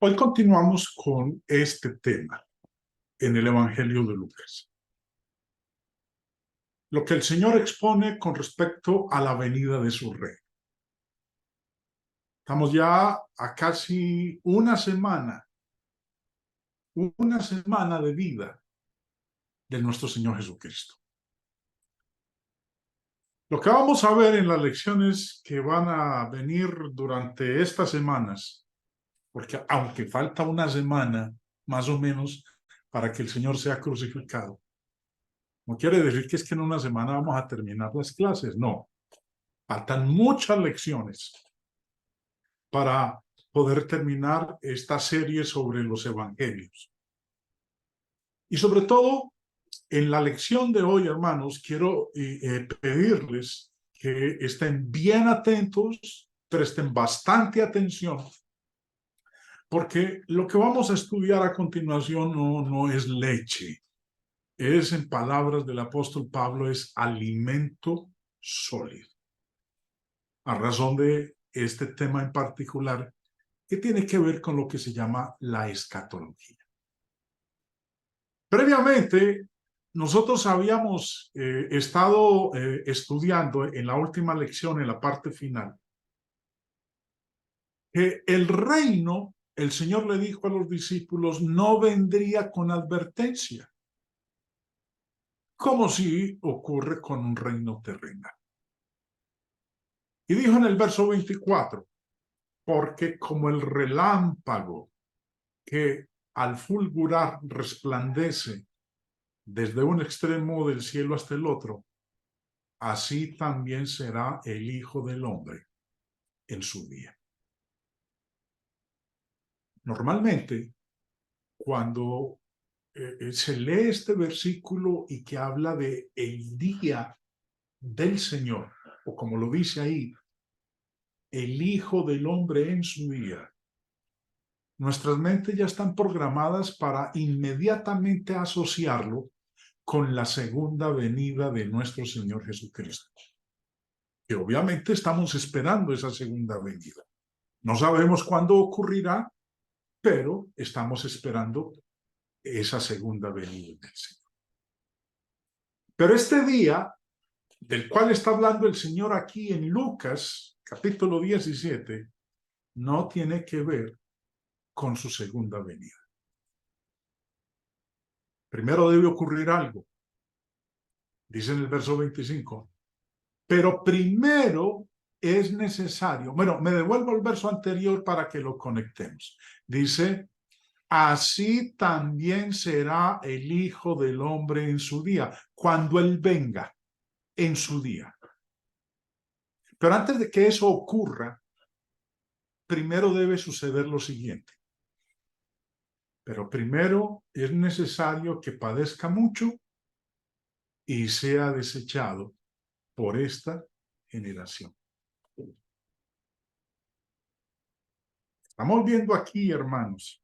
Hoy continuamos con este tema en el Evangelio de Lucas. Lo que el Señor expone con respecto a la venida de su reino. Estamos ya a casi una semana de vida de nuestro Señor Jesucristo. Lo que vamos a ver en las lecciones que van a venir durante estas semanas, porque aunque falta una semana más o menos para que el Señor sea crucificado, no quiere decir que es que en una semana vamos a terminar las clases, no. Faltan muchas lecciones para poder terminar esta serie sobre los evangelios. Y sobre todo, en la lección de hoy, hermanos, quiero pedirles que estén bien atentos, presten bastante atención, porque lo que vamos a estudiar a continuación no es leche. Es, en palabras del apóstol Pablo, es alimento sólido. A razón de este tema en particular, que tiene que ver con lo que se llama la escatología. Previamente, nosotros habíamos estado estudiando en la última lección, en la parte final, que el reino, el Señor le dijo a los discípulos, no vendría con advertencia, como si ocurre con un reino terrenal. Y dijo en el verso 24, porque como el relámpago que al fulgurar resplandece desde un extremo del cielo hasta el otro, así también será el Hijo del Hombre en su día. Normalmente, cuando se lee este versículo y que habla de el día del Señor, o como lo dice ahí, el Hijo del Hombre en su día, nuestras mentes ya están programadas para inmediatamente asociarlo con la segunda venida de nuestro Señor Jesucristo. Que obviamente estamos esperando esa segunda venida. No sabemos cuándo ocurrirá, pero estamos esperando esa segunda venida del Señor. Pero este día, del cual está hablando el Señor aquí en Lucas, capítulo 17, no tiene que ver con su segunda venida. Primero debe ocurrir algo. Dice en el verso 25, pero primero es necesario, bueno, me devuelvo al verso anterior para que lo conectemos. Dice, así también será el Hijo del Hombre en su día, cuando Él venga en su día. Pero antes de que eso ocurra, primero debe suceder lo siguiente. Pero primero es necesario que padezca mucho y sea desechado por esta generación. Estamos viendo aquí, hermanos,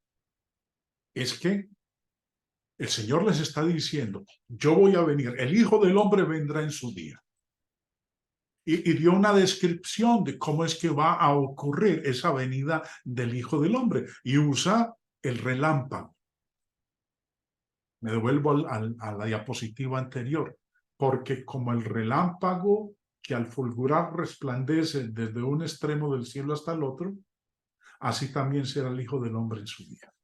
es que el Señor les está diciendo, yo voy a venir, el Hijo del Hombre vendrá en su día. Y dio una descripción de cómo es que va a ocurrir esa venida del Hijo del Hombre. Y usa el relámpago. Me devuelvo a la diapositiva anterior. Porque como el relámpago que al fulgurar resplandece desde un extremo del cielo hasta el otro, así también será el Hijo del Hombre en su día.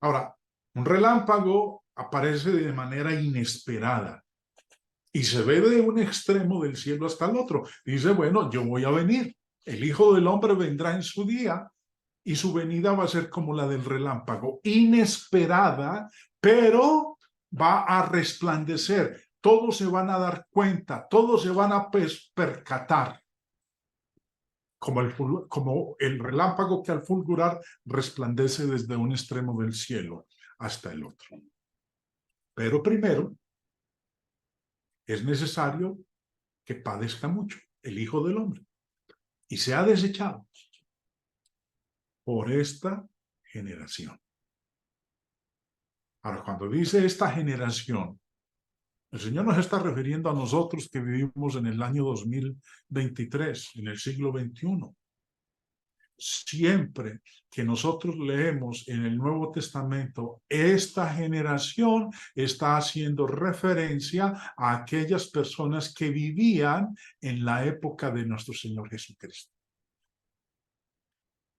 Ahora, un relámpago aparece de manera inesperada y se ve de un extremo del cielo hasta el otro. Dice, bueno, yo voy a venir. El Hijo del Hombre vendrá en su día y su venida va a ser como la del relámpago, inesperada, pero va a resplandecer. Todos se van a dar cuenta, todos se van a percatar. Como el relámpago que al fulgurar resplandece desde un extremo del cielo hasta el otro. Pero primero es necesario que padezca mucho el Hijo del Hombre y sea desechado por esta generación. Ahora, cuando dice esta generación, el Señor nos está refiriendo a nosotros que vivimos en el año 2023, en el siglo XXI. siempre que nosotros leemos en el Nuevo Testamento, esta generación está haciendo referencia a aquellas personas que vivían en la época de nuestro Señor Jesucristo.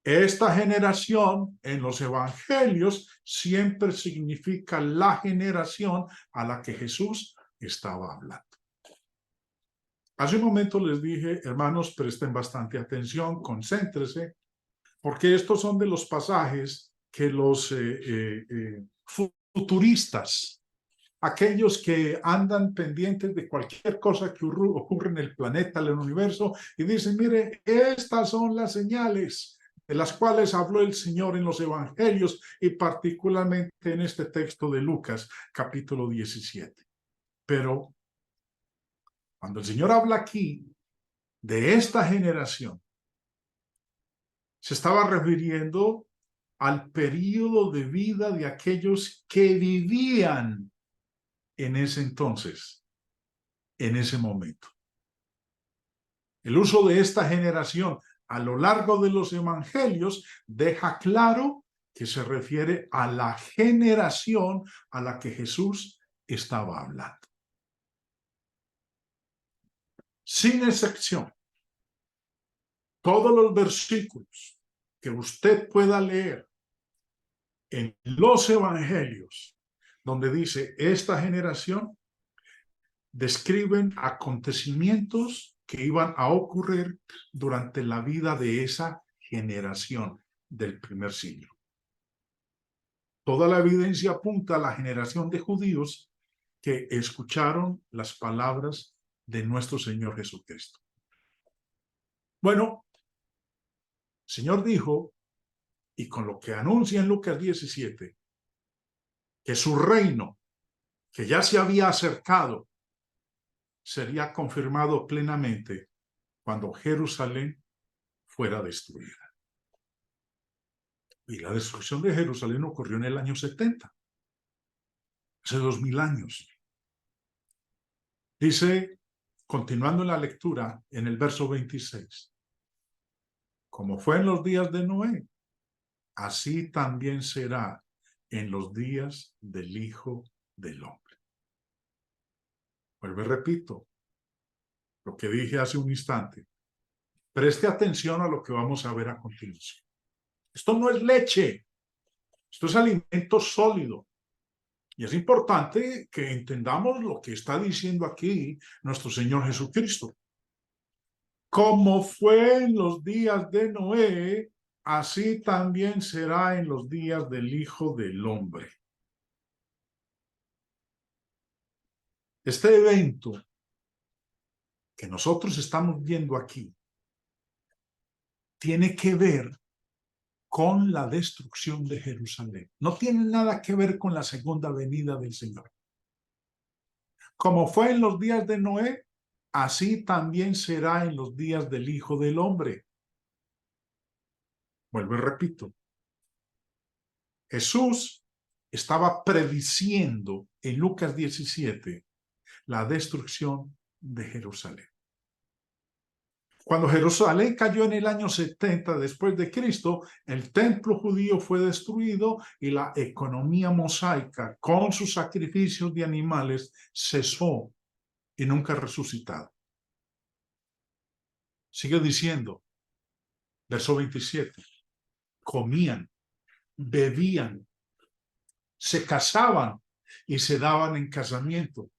Esta generación en los evangelios siempre significa la generación a la que Jesús estaba hablando. Hace un momento les dije, hermanos, presten bastante atención, concéntrense, porque estos son de los pasajes que los futuristas, aquellos que andan pendientes de cualquier cosa que ocurre en el planeta, en el universo, y dicen, mire, estas son las señales de las cuales habló el Señor en los evangelios y particularmente en este texto de Lucas, capítulo 17. Pero cuando el Señor habla aquí de esta generación, se estaba refiriendo al periodo de vida de aquellos que vivían en ese entonces, en ese momento. El uso de esta generación a lo largo de los evangelios deja claro que se refiere a la generación a la que Jesús estaba hablando. Sin excepción, todos los versículos que usted pueda leer en los evangelios, donde dice esta generación, describen acontecimientos que iban a ocurrir durante la vida de esa generación del primer siglo. Toda la evidencia apunta a la generación de judíos que escucharon las palabras de nuestro Señor Jesucristo. Bueno, el Señor dijo, y con lo que anuncia en Lucas 17, que su reino, que ya se había acercado, sería confirmado plenamente cuando Jerusalén fuera destruida. Y la destrucción de Jerusalén ocurrió en el año 70, hace 2000 años. Dice, continuando en la lectura, en el verso 26, como fue en los días de Noé, así también será en los días del Hijo del Hombre. Vuelvo y repito lo que dije hace un instante. Preste atención a lo que vamos a ver a continuación. Esto no es leche, esto es alimento sólido. Y es importante que entendamos lo que está diciendo aquí nuestro Señor Jesucristo. Como fue en los días de Noé, así también será en los días del Hijo del Hombre. Este evento que nosotros estamos viendo aquí tiene que ver con la destrucción de Jerusalén. No tiene nada que ver con la segunda venida del Señor. Como fue en los días de Noé, así también será en los días del Hijo del Hombre. Vuelvo y repito. Jesús estaba prediciendo en Lucas 17 la destrucción de Jerusalén. Cuando Jerusalén cayó en el año 70 después de Cristo, el templo judío fue destruido y la economía mosaica con sus sacrificios de animales cesó y nunca resucitado. Sigue diciendo, verso 27, comían, bebían, se casaban y se daban en casamiento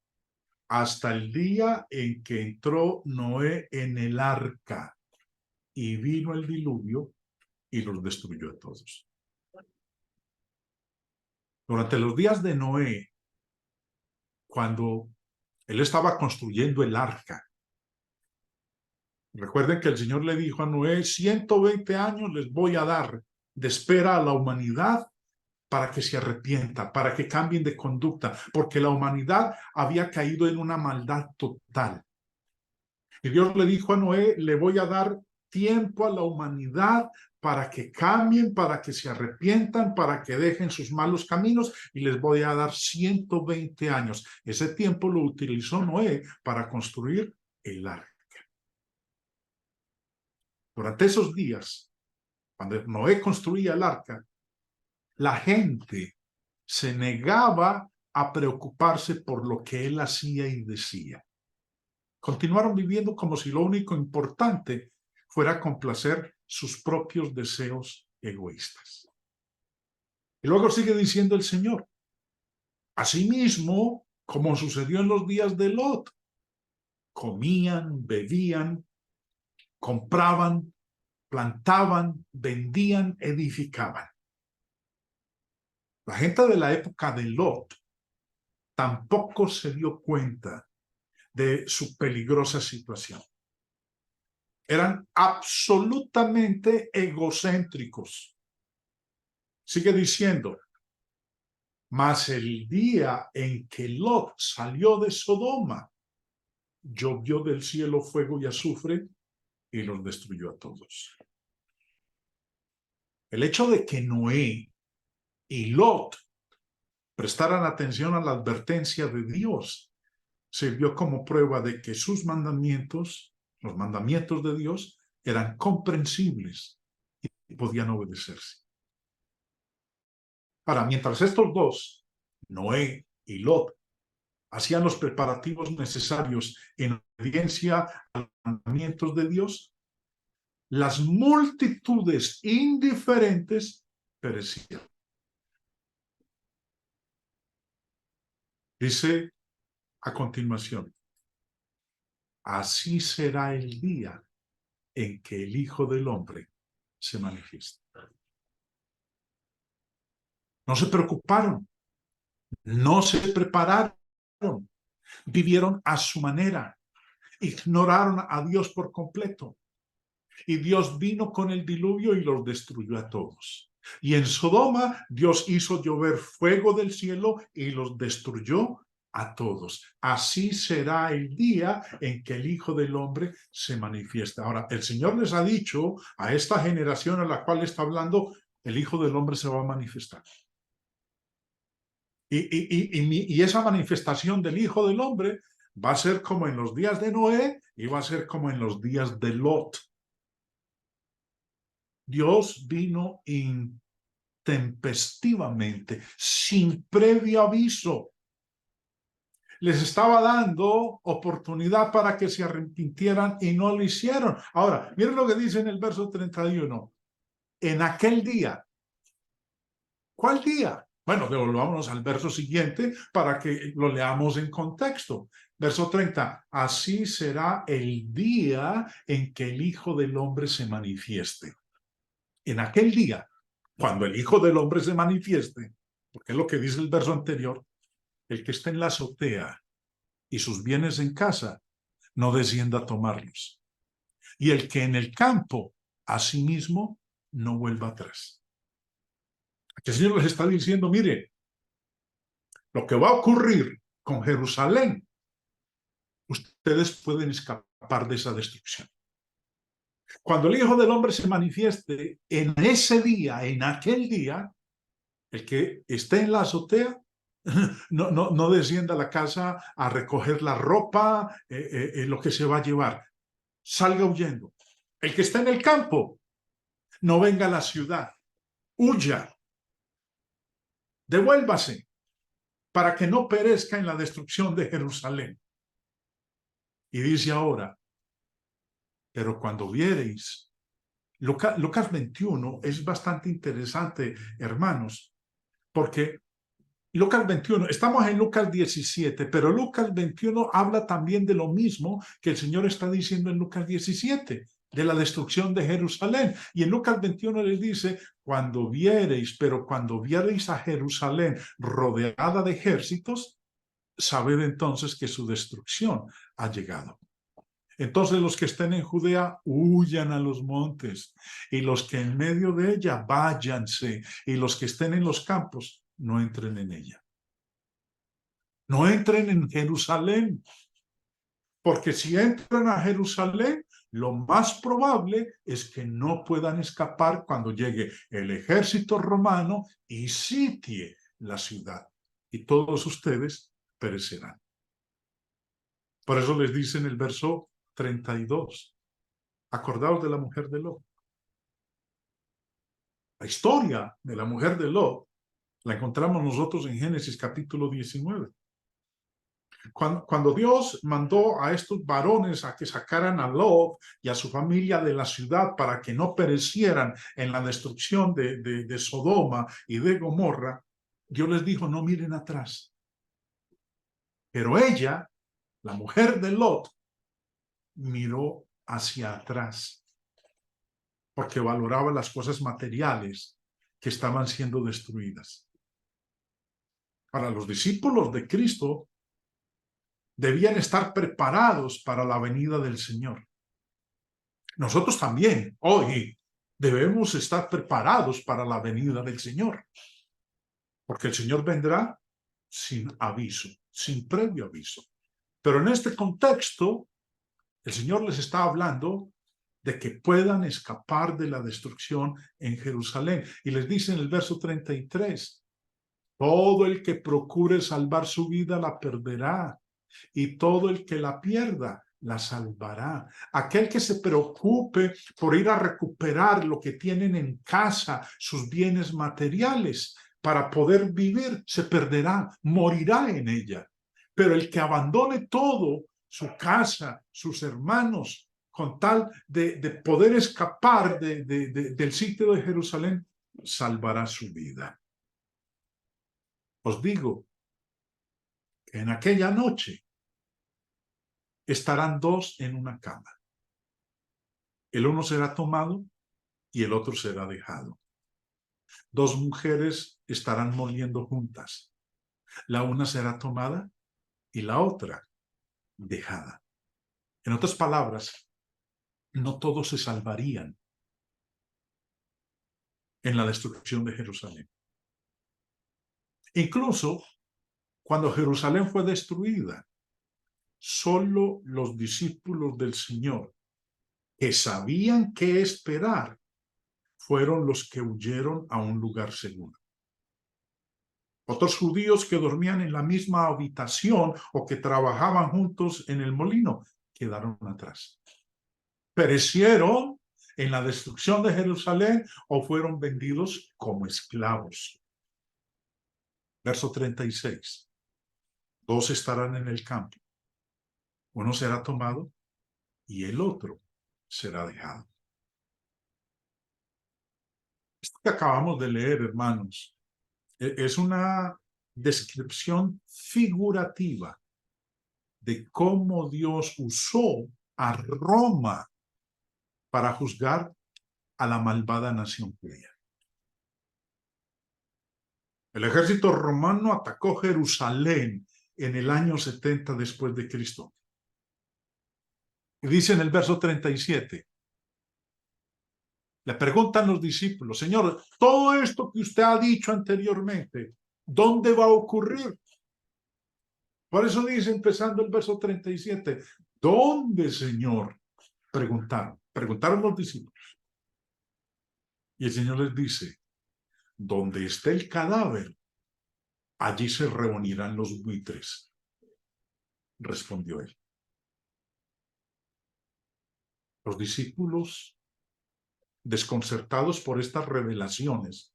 hasta el día en que entró Noé en el arca y vino el diluvio y los destruyó a todos. Durante los días de Noé, cuando él estaba construyendo el arca, recuerden que el Señor le dijo a Noé, 120 años les voy a dar de espera a la humanidad para que se arrepienta, para que cambien de conducta, porque la humanidad había caído en una maldad total. Y Dios le dijo a Noé, le voy a dar tiempo a la humanidad para que cambien, para que se arrepientan, para que dejen sus malos caminos, y les voy a dar 120 años. Ese tiempo lo utilizó Noé para construir el arca. Durante esos días cuando Noé construía el arca, la gente se negaba a preocuparse por lo que él hacía y decía. Continuaron viviendo como si lo único importante fuera complacer sus propios deseos egoístas. Y luego sigue diciendo el Señor, asimismo, como sucedió en los días de Lot, comían, bebían, compraban, plantaban, vendían, edificaban. La gente de la época de Lot tampoco se dio cuenta de su peligrosa situación. Eran absolutamente egocéntricos. Sigue diciendo, mas el día en que Lot salió de Sodoma, llovió del cielo fuego y azufre y los destruyó a todos. El hecho de que Noé y Lot prestaran atención a la advertencia de Dios sirvió como prueba de que sus mandamientos, los mandamientos de Dios, eran comprensibles y podían obedecerse. Ahora, mientras estos dos, Noé y Lot, hacían los preparativos necesarios en obediencia a los mandamientos de Dios, las multitudes indiferentes perecían. Dice a continuación, así será el día en que el Hijo del Hombre se manifieste. No se preocuparon, no se prepararon, vivieron a su manera, ignoraron a Dios por completo. Y Dios vino con el diluvio y los destruyó a todos. Y en Sodoma Dios hizo llover fuego del cielo y los destruyó a todos. Así será el día en que el Hijo del Hombre se manifiesta. Ahora, el Señor les ha dicho a esta generación a la cual está hablando, el Hijo del Hombre se va a manifestar. Y esa manifestación del Hijo del Hombre va a ser como en los días de Noé y va a ser como en los días de Lot. Dios vino intempestivamente, sin previo aviso. Les estaba dando oportunidad para que se arrepintieran y no lo hicieron. Ahora, miren lo que dice en el verso 31. En aquel día. ¿Cuál día? Bueno, devolvámonos al verso siguiente para que lo leamos en contexto. Verso 30. Así será el día en que el Hijo del Hombre se manifieste. En aquel día, cuando el Hijo del Hombre se manifieste, porque es lo que dice el verso anterior, el que está en la azotea y sus bienes en casa, no descienda a tomarlos. Y el que en el campo, asimismo, no vuelva atrás. Aquí el Señor les está diciendo, mire, lo que va a ocurrir con Jerusalén, ustedes pueden escapar de esa destrucción. Cuando el Hijo del Hombre se manifieste en ese día, en aquel día, el que esté en la azotea no descienda a la casa a recoger la ropa, lo que se va a llevar. Salga huyendo. El que está en el campo, no venga a la ciudad. Huya. Devuélvase para que no perezca en la destrucción de Jerusalén. Y dice ahora, pero cuando viereis, Lucas 21 es bastante interesante, hermanos, porque Lucas 21, estamos en Lucas 17, pero Lucas 21 habla también de lo mismo que el Señor está diciendo en Lucas 17, de la destrucción de Jerusalén. Y en Lucas 21 les dice, cuando viereis a Jerusalén rodeada de ejércitos, sabed entonces que su destrucción ha llegado. Entonces los que estén en Judea huyan a los montes, y los que en medio de ella váyanse, y los que estén en los campos no entren en ella. No entren en Jerusalén, porque si entran a Jerusalén, lo más probable es que no puedan escapar cuando llegue el ejército romano y sitie la ciudad, y todos ustedes perecerán. Por eso les dice en el verso 32, acordaos de la mujer de Lot. La historia de la mujer de Lot la encontramos nosotros en Génesis capítulo 19. Cuando Dios mandó a estos varones a que sacaran a Lot y a su familia de la ciudad para que no perecieran en la destrucción de Sodoma y de Gomorra, Dios les dijo, no miren atrás. Pero ella, la mujer de Lot, miró hacia atrás porque valoraba las cosas materiales que estaban siendo destruidas. Para los discípulos de Cristo, debían estar preparados para la venida del Señor. Nosotros también, hoy, debemos estar preparados para la venida del Señor, porque el Señor vendrá sin aviso, sin previo aviso. Pero en este contexto, el Señor les está hablando de que puedan escapar de la destrucción en Jerusalén. Y les dice en el verso 33, todo el que procure salvar su vida la perderá, y todo el que la pierda la salvará. Aquel que se preocupe por ir a recuperar lo que tienen en casa, sus bienes materiales, para poder vivir, se perderá, morirá en ella. Pero el que abandone todo, su casa, sus hermanos, con tal de poder escapar del sitio de Jerusalén, salvará su vida. Os digo que en aquella noche estarán dos en una cama. El uno será tomado y el otro será dejado. Dos mujeres estarán moliendo juntas. La una será tomada y la otra dejada. En otras palabras, no todos se salvarían en la destrucción de Jerusalén. Incluso cuando Jerusalén fue destruida, solo los discípulos del Señor que sabían qué esperar fueron los que huyeron a un lugar seguro. Otros judíos que dormían en la misma habitación o que trabajaban juntos en el molino quedaron atrás. Perecieron en la destrucción de Jerusalén o fueron vendidos como esclavos. Verso 36. Dos estarán en el campo. Uno será tomado y el otro será dejado. Esto que acabamos de leer, hermanos, es una descripción figurativa de cómo Dios usó a Roma para juzgar a la malvada nación judía. El ejército romano atacó Jerusalén en el año 70 después de Cristo. Y dice en el verso 37, le preguntan los discípulos, Señor, todo esto que usted ha dicho anteriormente, ¿dónde va a ocurrir? Por eso dice, empezando el verso 37, ¿dónde, Señor? Preguntaron los discípulos. Y el Señor les dice, donde esté el cadáver, allí se reunirán los buitres, respondió él. Los discípulos, desconcertados por estas revelaciones,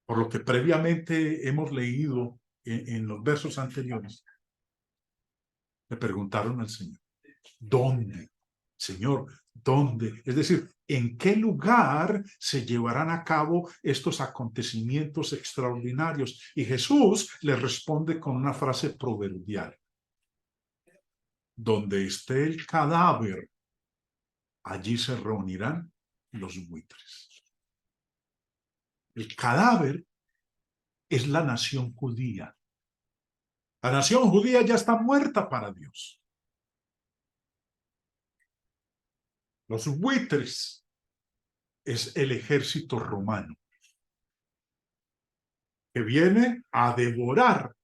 por lo que previamente hemos leído en los versos anteriores, le preguntaron al Señor, ¿dónde? Señor, ¿dónde? Es decir, ¿en qué lugar se llevarán a cabo estos acontecimientos extraordinarios? Y Jesús les responde con una frase proverbial. Donde esté el cadáver, allí se reunirán los buitres. El cadáver es la nación judía. La nación judía ya está muerta para Dios. Los buitres es el ejército romano que viene a devorar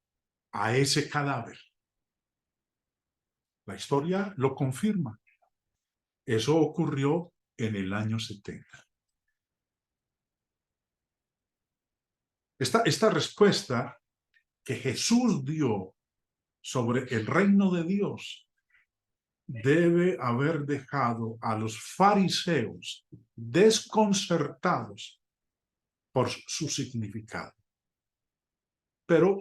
a ese cadáver. La historia lo confirma. Eso ocurrió en el año 70. Esta respuesta que Jesús dio sobre el reino de Dios debe haber dejado a los fariseos desconcertados por su significado. Pero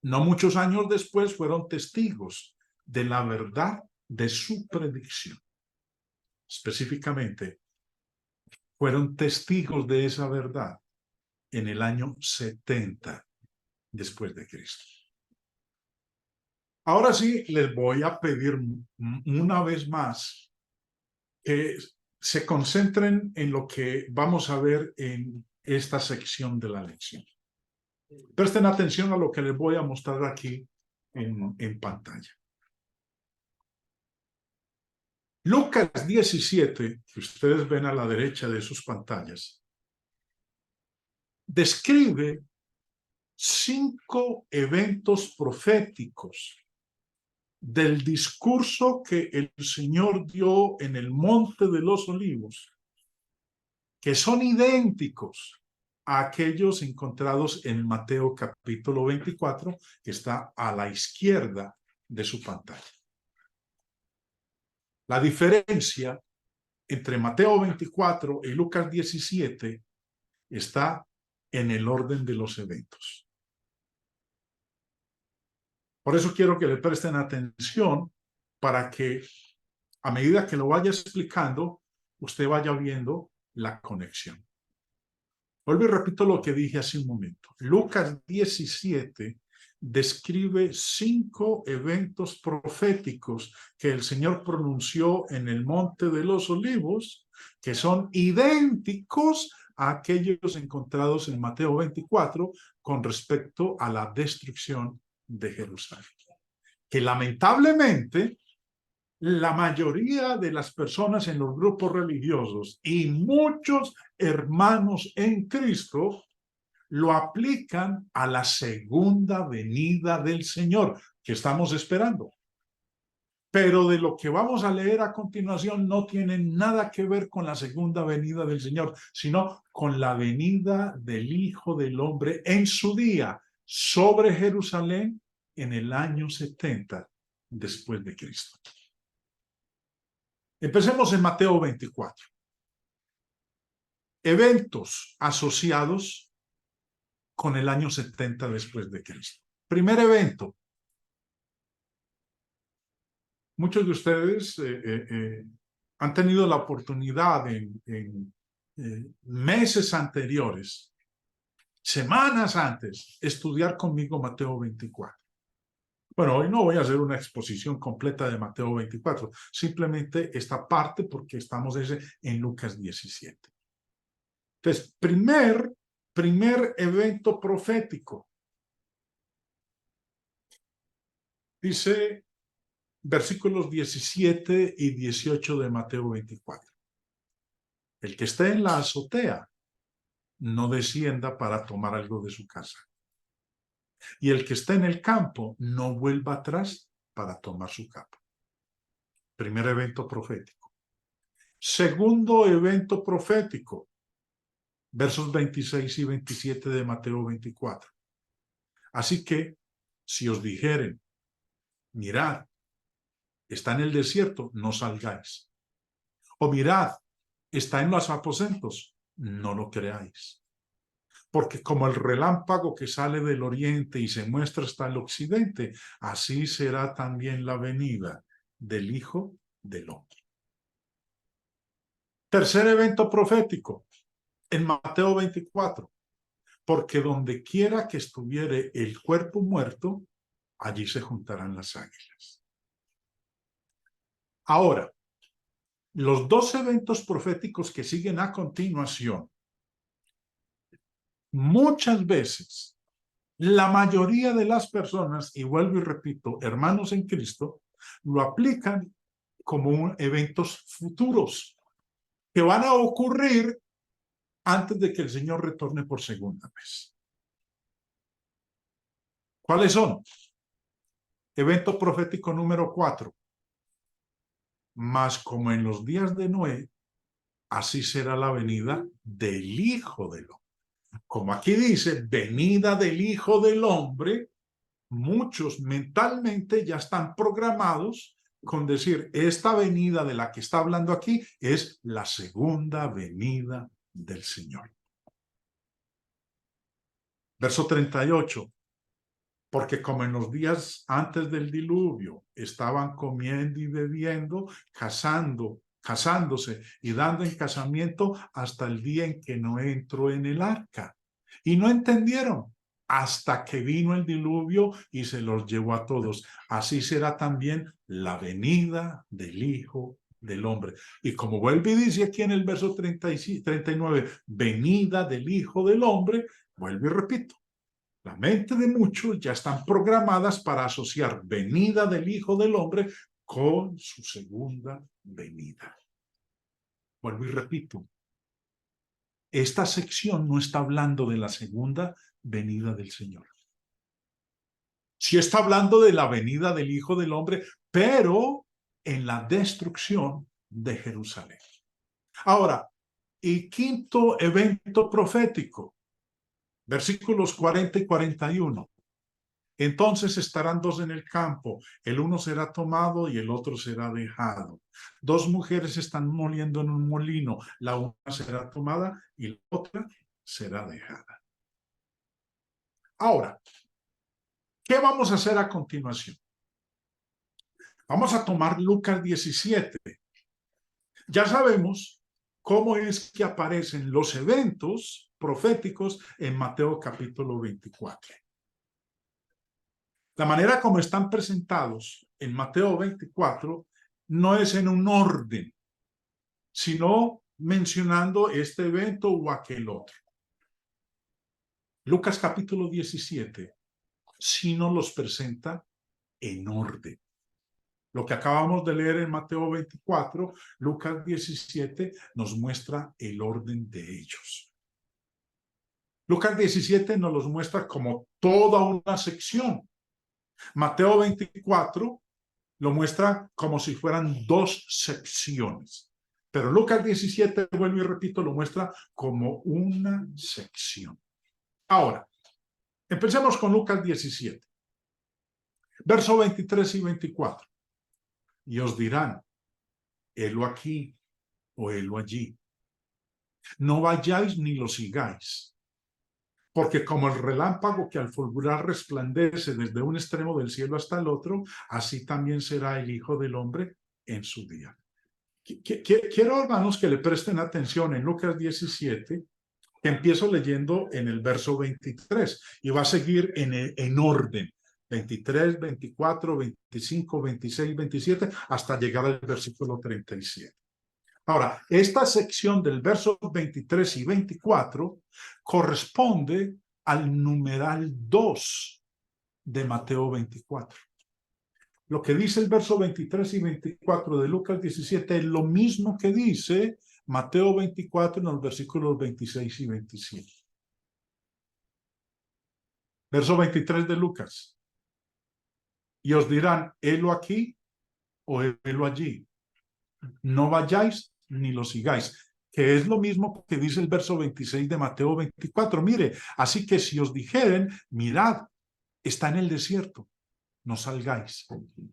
no muchos años después fueron testigos de la verdad de su predicción. Específicamente, fueron testigos de esa verdad en el año 70 después de Cristo. Ahora sí, les voy a pedir una vez más que se concentren en lo que vamos a ver en esta sección de la lección. Presten atención a lo que les voy a mostrar aquí en pantalla. Lucas 17, que ustedes ven a la derecha de sus pantallas, describe 5 eventos proféticos del discurso que el Señor dio en el Monte de los Olivos, que son idénticos a aquellos encontrados en Mateo capítulo 24, que está a la izquierda de su pantalla. La diferencia entre Mateo 24 y Lucas 17 está en el orden de los eventos. Por eso quiero que le presten atención para que a medida que lo vaya explicando, usted vaya viendo la conexión. Vuelvo y repito lo que dije hace un momento. Lucas 17 describe 5 eventos proféticos que el Señor pronunció en el Monte de los Olivos, que son idénticos a aquellos encontrados en Mateo 24 con respecto a la destrucción de Jerusalén. Que lamentablemente la mayoría de las personas en los grupos religiosos y muchos hermanos en Cristo lo aplican a la segunda venida del Señor, que estamos esperando. Pero de lo que vamos a leer a continuación no tiene nada que ver con la segunda venida del Señor, sino con la venida del Hijo del Hombre en su día sobre Jerusalén en el año 70 después de Cristo. Empecemos en Mateo 24. Eventos asociados con el año 70 después de Cristo. Primer evento. Muchos de ustedes han tenido la oportunidad en meses anteriores, semanas antes, estudiar conmigo Mateo 24. Bueno, hoy no voy a hacer una exposición completa de Mateo 24, simplemente esta parte porque estamos en Lucas 17. Entonces, primer evento profético. Dice versículos 17 y 18 de Mateo 24. El que esté en la azotea, no descienda para tomar algo de su casa. Y el que esté en el campo, no vuelva atrás para tomar su capa. Primer evento profético. Segundo evento profético. Versos 26 y 27 de Mateo 24. Así que, si os dijeren, mirad, está en el desierto, no salgáis. O mirad, está en los aposentos, no lo creáis. Porque como el relámpago que sale del oriente y se muestra hasta el occidente, así será también la venida del Hijo del Hombre. Tercer evento profético, en Mateo 24. Porque donde quiera que estuviere el cuerpo muerto, allí se juntarán las águilas. Ahora, los 2 eventos proféticos que siguen a continuación, muchas veces, la mayoría de las personas, y vuelvo y repito, hermanos en Cristo, lo aplican como eventos futuros que van a ocurrir antes de que el Señor retorne por segunda vez. ¿Cuáles son? Evento profético número 4. Mas como en los días de Noé, así será la venida del Hijo del Hombre. Como aquí dice, venida del Hijo del Hombre, muchos mentalmente ya están programados con decir, esta venida de la que está hablando aquí es la segunda venida del Señor. Verso 38. Porque como en los días antes del diluvio estaban comiendo y bebiendo, casándose y dando en casamiento hasta el día en que Noé entró en el arca. Y no entendieron hasta que vino el diluvio y se los llevó a todos. Así será también la venida del Hijo del Hombre. Y como vuelve y dice aquí en el verso 39, venida del Hijo del Hombre, vuelvo y repito. La mente de muchos ya están programadas para asociar venida del Hijo del Hombre con su segunda venida. Vuelvo y repito, esta sección no está hablando de la segunda venida del Señor. Sí está hablando de la venida del Hijo del Hombre, pero en la destrucción de Jerusalén. Ahora, y quinto evento profético, versículos 40 y 41. Entonces estarán dos en el campo, el uno será tomado y el otro será dejado. Dos mujeres están moliendo en un molino, la una será tomada y la otra será dejada. Ahora, ¿qué vamos a hacer a continuación? Vamos a tomar Lucas 17. Ya sabemos cómo es que aparecen los eventos proféticos en Mateo capítulo 24. La manera como están presentados en Mateo 24 no es en un orden, sino mencionando este evento o aquel otro. Lucas capítulo 17, si no los presenta en orden. Lo que acabamos de leer en Mateo 24, Lucas 17 nos muestra el orden de ellos. Lucas 17 nos los muestra como toda una sección. Mateo 24 lo muestra como si fueran dos secciones. Pero Lucas 17, vuelvo y repito, lo muestra como una sección. Ahora, empecemos con Lucas 17, verso 23 y 24. Y os dirán, helo aquí o helo allí. No vayáis ni lo sigáis. Porque como el relámpago que al fulgurar resplandece desde un extremo del cielo hasta el otro, así también será el Hijo del Hombre en su día. Quiero, hermanos, que le presten atención en Lucas 17, que empiezo leyendo en el verso 23 y va a seguir en orden. 23, 24, 25, 26, 27, hasta llegar al versículo 37. Ahora, esta sección del verso 23 y 24 corresponde al numeral 2 de Mateo 24. Lo que dice el verso 23 y 24 de Lucas 17 es lo mismo que dice Mateo 24 en los versículos 26 y 27. Verso 23 de Lucas. Y os dirán, helo aquí o helo allí. No vayáis ni lo sigáis, que es lo mismo que dice el verso 26 de Mateo 24. Mire, así que si os dijeren, mirad, está en el desierto, no salgáis.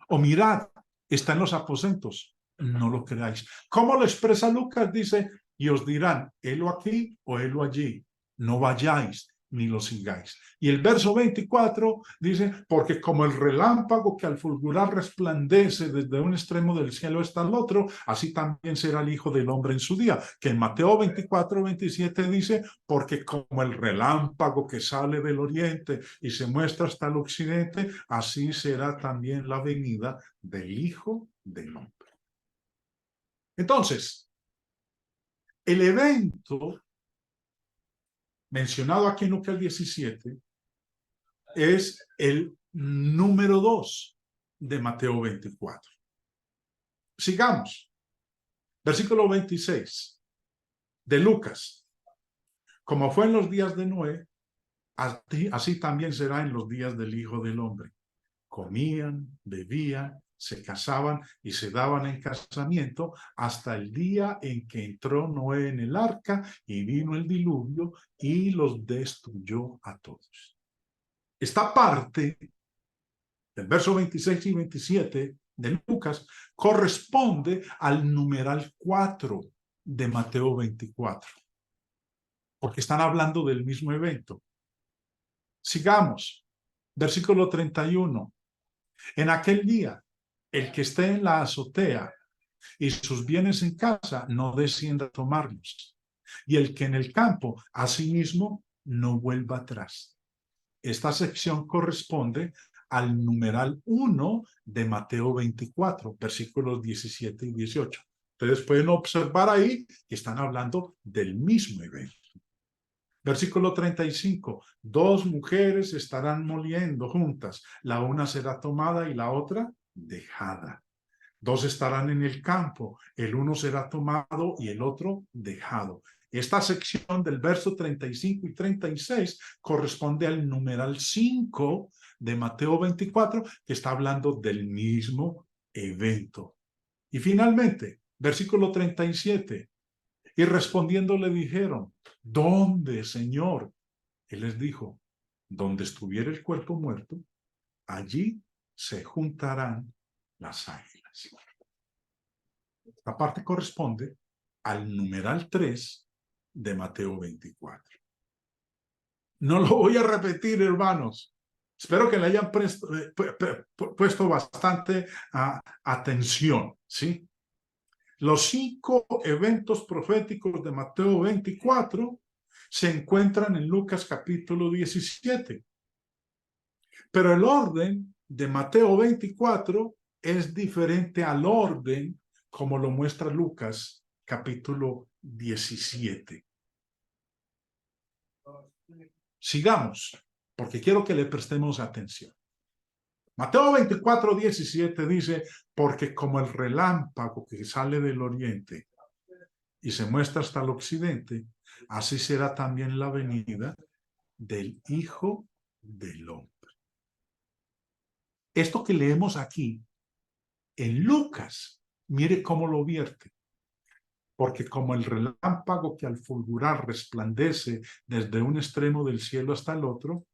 O mirad, está en los aposentos, no lo creáis. ¿Cómo lo expresa Lucas? Dice, y os dirán, helo aquí o helo allí, no vayáis ni lo sigáis. Y el verso 24 dice, porque como el relámpago que al fulgurar resplandece desde un extremo del cielo hasta el otro, así también será el Hijo del Hombre en su día. Que en Mateo 24, 27 dice, porque como el relámpago que sale del oriente y se muestra hasta el occidente, así será también la venida del Hijo del Hombre. Entonces, el evento mencionado aquí en Lucas 17 es el número 2 de Mateo 24. Sigamos. Versículo 26 de Lucas. Como fue en los días de Noé, así también será en los días del Hijo del Hombre. Comían, bebían, se casaban y se daban en casamiento hasta el día en que entró Noé en el arca y vino el diluvio y los destruyó a todos. Esta parte del verso 26 y 27 de Lucas corresponde al numeral 4 de Mateo 24, porque están hablando del mismo evento. Sigamos. Versículo 31. En aquel día, el que esté en la azotea y sus bienes en casa, no descienda a tomarlos. Y el que en el campo, asimismo, no vuelva atrás. Esta sección corresponde al numeral 1 de Mateo 24, versículos 17 y 18. Ustedes pueden observar ahí que están hablando del mismo evento. Versículo 35. Dos mujeres estarán moliendo juntas. La una será tomada y la otra dejada. Dos estarán en el campo. El uno será tomado y el otro dejado. Esta sección del verso 35 y 36 corresponde al numeral 5 de Mateo 24, que está hablando del mismo evento. Y finalmente, versículo 37. Y respondiendo le dijeron, ¿dónde, Señor? Él les dijo, donde estuviera el cuerpo muerto, allí se juntarán las águilas. Esta parte corresponde al numeral 3 de Mateo 24. No lo voy a repetir, hermanos. Espero que le hayan puesto bastante atención, ¿sí? Los 5 eventos proféticos de Mateo 24 se encuentran en Lucas capítulo 17. Pero el orden de Mateo 24 es diferente al orden como lo muestra Lucas capítulo 17. Sigamos, porque quiero que le prestemos atención. Mateo 24, 17 dice, porque como el relámpago que sale del oriente y se muestra hasta el occidente, así será también la venida del Hijo del Hombre. Esto que leemos aquí en Lucas, mire cómo lo vierte. Porque como el relámpago que al fulgurar resplandece desde un extremo del cielo hasta el otro,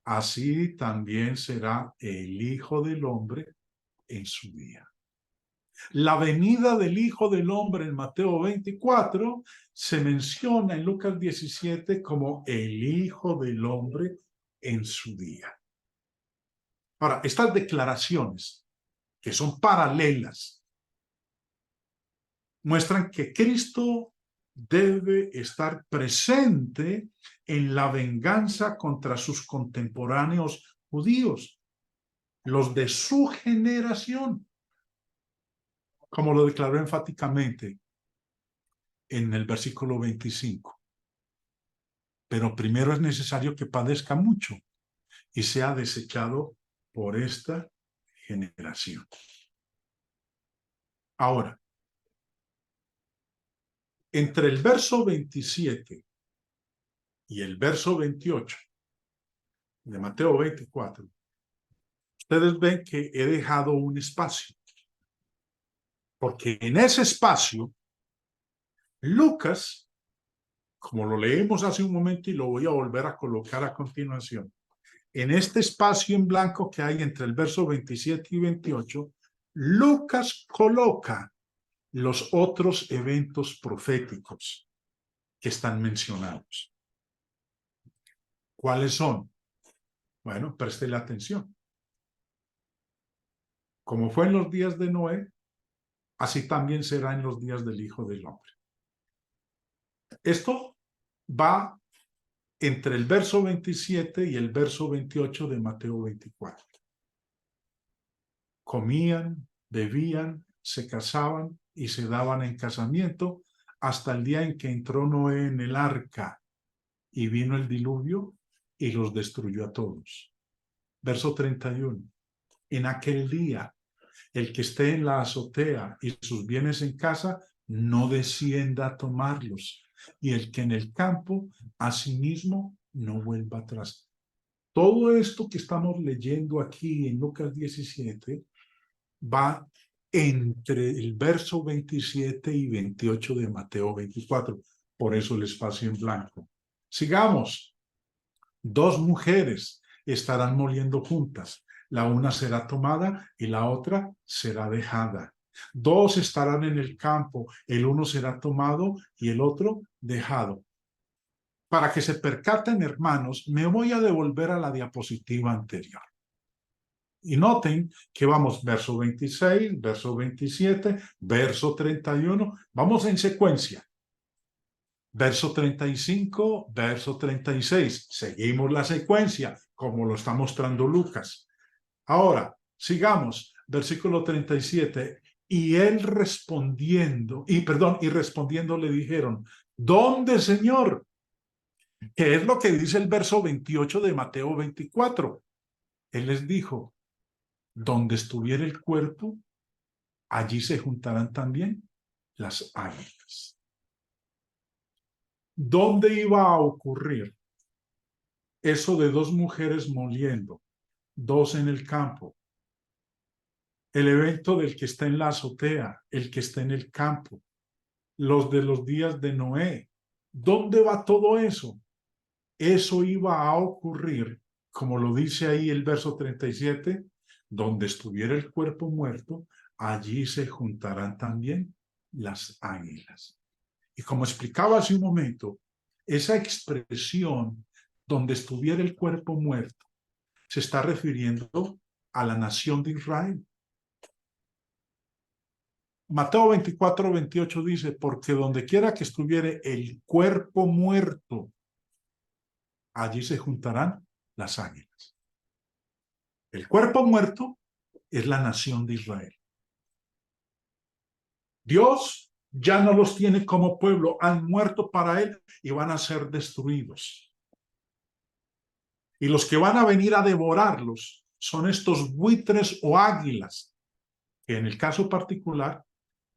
así también será el Hijo del Hombre en su día. La venida del Hijo del Hombre en Mateo 24 se menciona en Lucas 17 como el Hijo del Hombre en su día. Ahora, estas declaraciones, que son paralelas, muestran que Cristo debe estar presente en la venganza contra sus contemporáneos judíos, los de su generación, como lo declaró enfáticamente en el versículo 25. Pero primero es necesario que padezca mucho y sea desechado por esta generación. Ahora, entre el verso 27 y el verso 28 de Mateo 24, ustedes ven que he dejado un espacio, porque en ese espacio, Lucas, como lo leímos hace un momento y lo voy a volver a colocar a continuación, en este espacio en blanco que hay entre el verso 27 y 28, Lucas coloca los otros eventos proféticos que están mencionados. ¿Cuáles son? Bueno, préstele atención. Como fue en los días de Noé, así también será en los días del Hijo del Hombre. Esto va entre el verso 27 y el verso 28 de Mateo 24. Comían, bebían, se casaban y se daban en casamiento hasta el día en que entró Noé en el arca y vino el diluvio y los destruyó a todos. Verso 31. En aquel día, el que esté en la azotea y sus bienes en casa, no descienda a tomarlos, y el que en el campo, asimismo, no vuelva atrás. Todo esto que estamos leyendo aquí en Lucas 17 va entre el verso 27 y 28 de Mateo 24. Por eso el espacio en blanco. Sigamos. Dos mujeres estarán moliendo juntas. La una será tomada y la otra será dejada. Dos estarán en el campo. El uno será tomado y el otro dejado. Para que se percaten, hermanos, me voy a devolver a la diapositiva anterior. Y noten que vamos verso 26, verso 27, verso 31, vamos en secuencia. Verso 35, verso 36, seguimos la secuencia como lo está mostrando Lucas. Ahora, sigamos, versículo 37, y él respondiendo, y respondiendo le dijeron, ¿dónde, Señor? Que es lo que dice el verso 28 de Mateo 24. Él les dijo, donde estuviera el cuerpo, allí se juntarán también las águilas. ¿Dónde iba a ocurrir eso de dos mujeres moliendo, dos en el campo? El evento del que está en la azotea, el que está en el campo, los de los días de Noé. ¿Dónde va todo eso? Eso iba a ocurrir, como lo dice ahí el verso 37, donde estuviera el cuerpo muerto, allí se juntarán también las águilas. Y como explicaba hace un momento, esa expresión, donde estuviera el cuerpo muerto, se está refiriendo a la nación de Israel. Mateo 24, 28 dice, porque donde quiera que estuviere el cuerpo muerto, allí se juntarán las águilas. El cuerpo muerto es la nación de Israel. Dios ya no los tiene como pueblo, han muerto para él y van a ser destruidos. Y los que van a venir a devorarlos son estos buitres o águilas, que en el caso particular,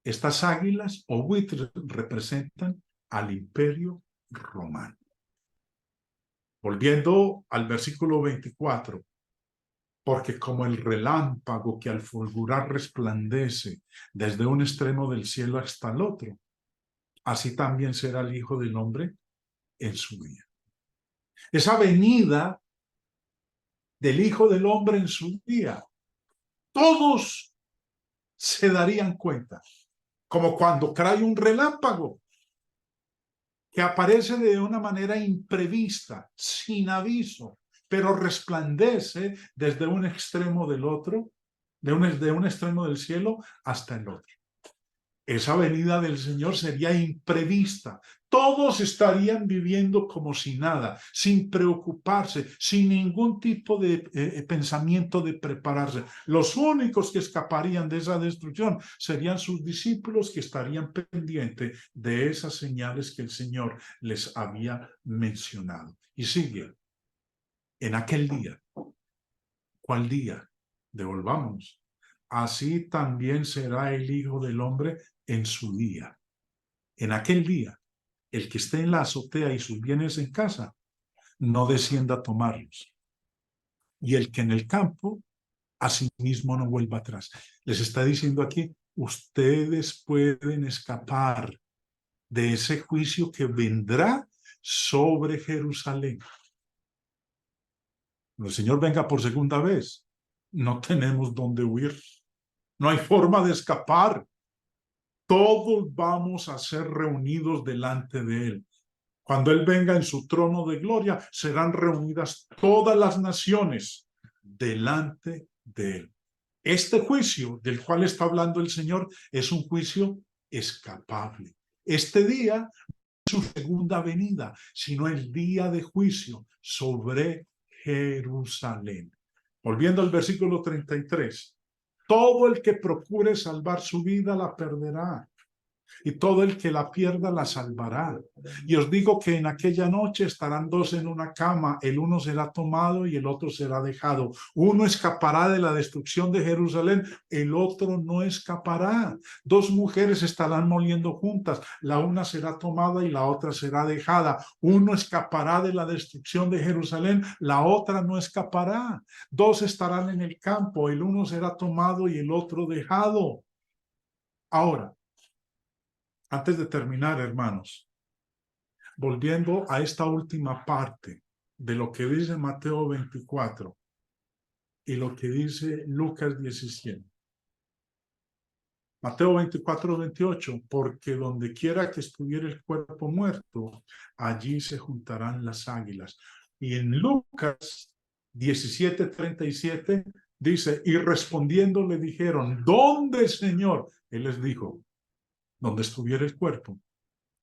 estas águilas o buitres representan al imperio romano. Volviendo al versículo 24, porque como el relámpago que al fulgurar resplandece desde un extremo del cielo hasta el otro, así también será el Hijo del Hombre en su día. Esa venida del Hijo del Hombre en su día, todos se darían cuenta, como cuando cae un relámpago que aparece de una manera imprevista, sin aviso, pero resplandece desde un extremo del otro, de un extremo del cielo hasta el otro. Esa venida del Señor sería imprevista. Todos estarían viviendo como si nada, sin preocuparse, sin ningún tipo de pensamiento de prepararse. Los únicos que escaparían de esa destrucción serían sus discípulos, que estarían pendientes de esas señales que el Señor les había mencionado. Y sigue, en aquel día. ¿Cuál día? Devolvámonos. Así también será el Hijo del Hombre en su día. En aquel día, el que esté en la azotea y sus bienes en casa, no descienda a tomarlos. Y el que en el campo, asimismo no vuelva atrás. Les está diciendo aquí, ustedes pueden escapar de ese juicio que vendrá sobre Jerusalén. Cuando el Señor venga por segunda vez, no tenemos dónde huir. No hay forma de escapar. Todos vamos a ser reunidos delante de Él. Cuando Él venga en su trono de gloria, serán reunidas todas las naciones delante de Él. Este juicio del cual está hablando el Señor es un juicio escapable. Este día no es su segunda venida, sino el día de juicio sobre Jerusalén. Volviendo al versículo 33. Todo el que procure salvar su vida la perderá, y todo el que la pierda la salvará. Y os digo que en aquella noche estarán dos en una cama, el uno será tomado y el otro será dejado. Uno escapará de la destrucción de Jerusalén, el otro no escapará. Dos mujeres estarán moliendo juntas, la una será tomada y la otra será dejada. Uno escapará de la destrucción de Jerusalén, la otra no escapará. Dos estarán en el campo, el uno será tomado y el otro dejado. Ahora, antes de terminar, hermanos, volviendo a esta última parte de lo que dice Mateo 24 y lo que dice Lucas 17. Mateo 24, 28, porque donde quiera que estuviera el cuerpo muerto, allí se juntarán las águilas. Y en Lucas 17, 37 dice, y respondiendo le dijeron, ¿dónde, Señor? Él les dijo, donde estuviera el cuerpo,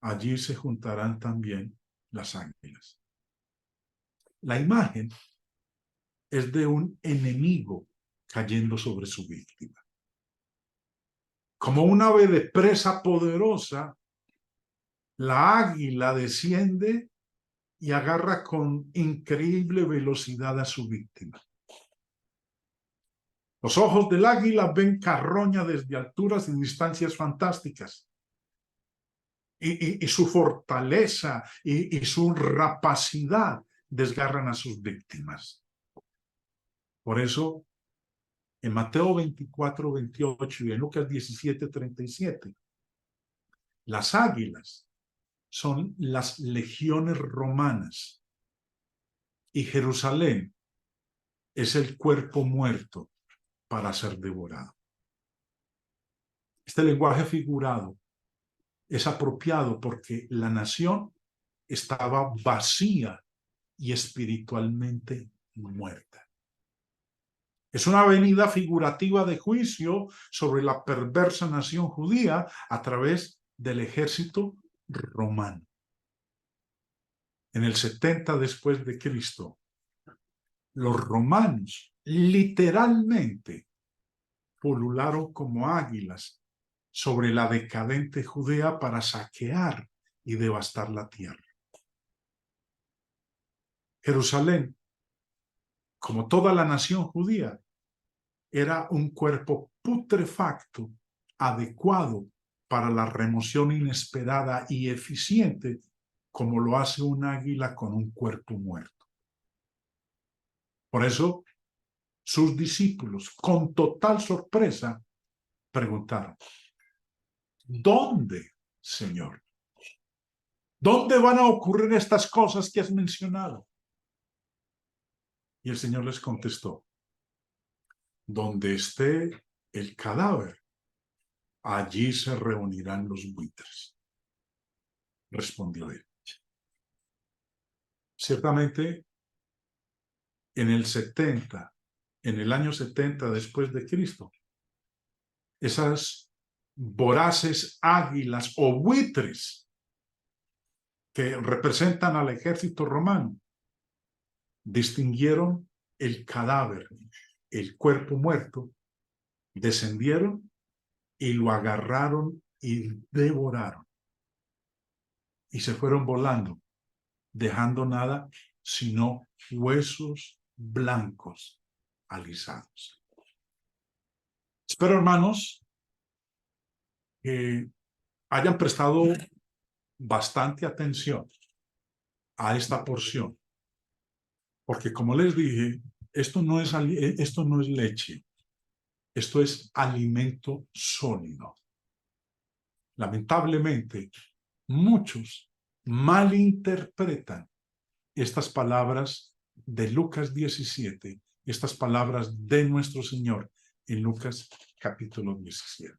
allí se juntarán también las águilas. La imagen es de un enemigo cayendo sobre su víctima. Como un ave de presa poderosa, la águila desciende y agarra con increíble velocidad a su víctima. Los ojos del águila ven carroña desde alturas y distancias fantásticas. Y su fortaleza y su rapacidad desgarran a sus víctimas. Por eso, en Mateo 24, 28 y en Lucas 17, 37, las águilas son las legiones romanas y Jerusalén es el cuerpo muerto para ser devorado. Este lenguaje figurado es apropiado porque la nación estaba vacía y espiritualmente muerta. Es una venida figurativa de juicio sobre la perversa nación judía a través del ejército romano. En el 70 después de Cristo, los romanos literalmente pulularon como águilas sobre la decadente Judea para saquear y devastar la tierra. Jerusalén, como toda la nación judía, era un cuerpo putrefacto, adecuado para la remoción inesperada y eficiente, como lo hace un águila con un cuerpo muerto. Por eso, sus discípulos, con total sorpresa, preguntaron, ¿dónde, Señor? ¿Dónde van a ocurrir estas cosas que has mencionado? Y el Señor les contestó, donde esté el cadáver, allí se reunirán los buitres. Respondió él. Ciertamente, en el año 70 después de Cristo, esas voraces águilas o buitres que representan al ejército romano distinguieron el cadáver, el cuerpo muerto, descendieron y lo agarraron y devoraron. Y se fueron volando, dejando nada sino huesos blancos alisados. Espero, hermanos, que hayan prestado bastante atención a esta porción, porque como les dije, esto no es leche, esto es alimento sólido. Lamentablemente, muchos malinterpretan estas palabras de Lucas 17, estas palabras de nuestro Señor en Lucas capítulo 17.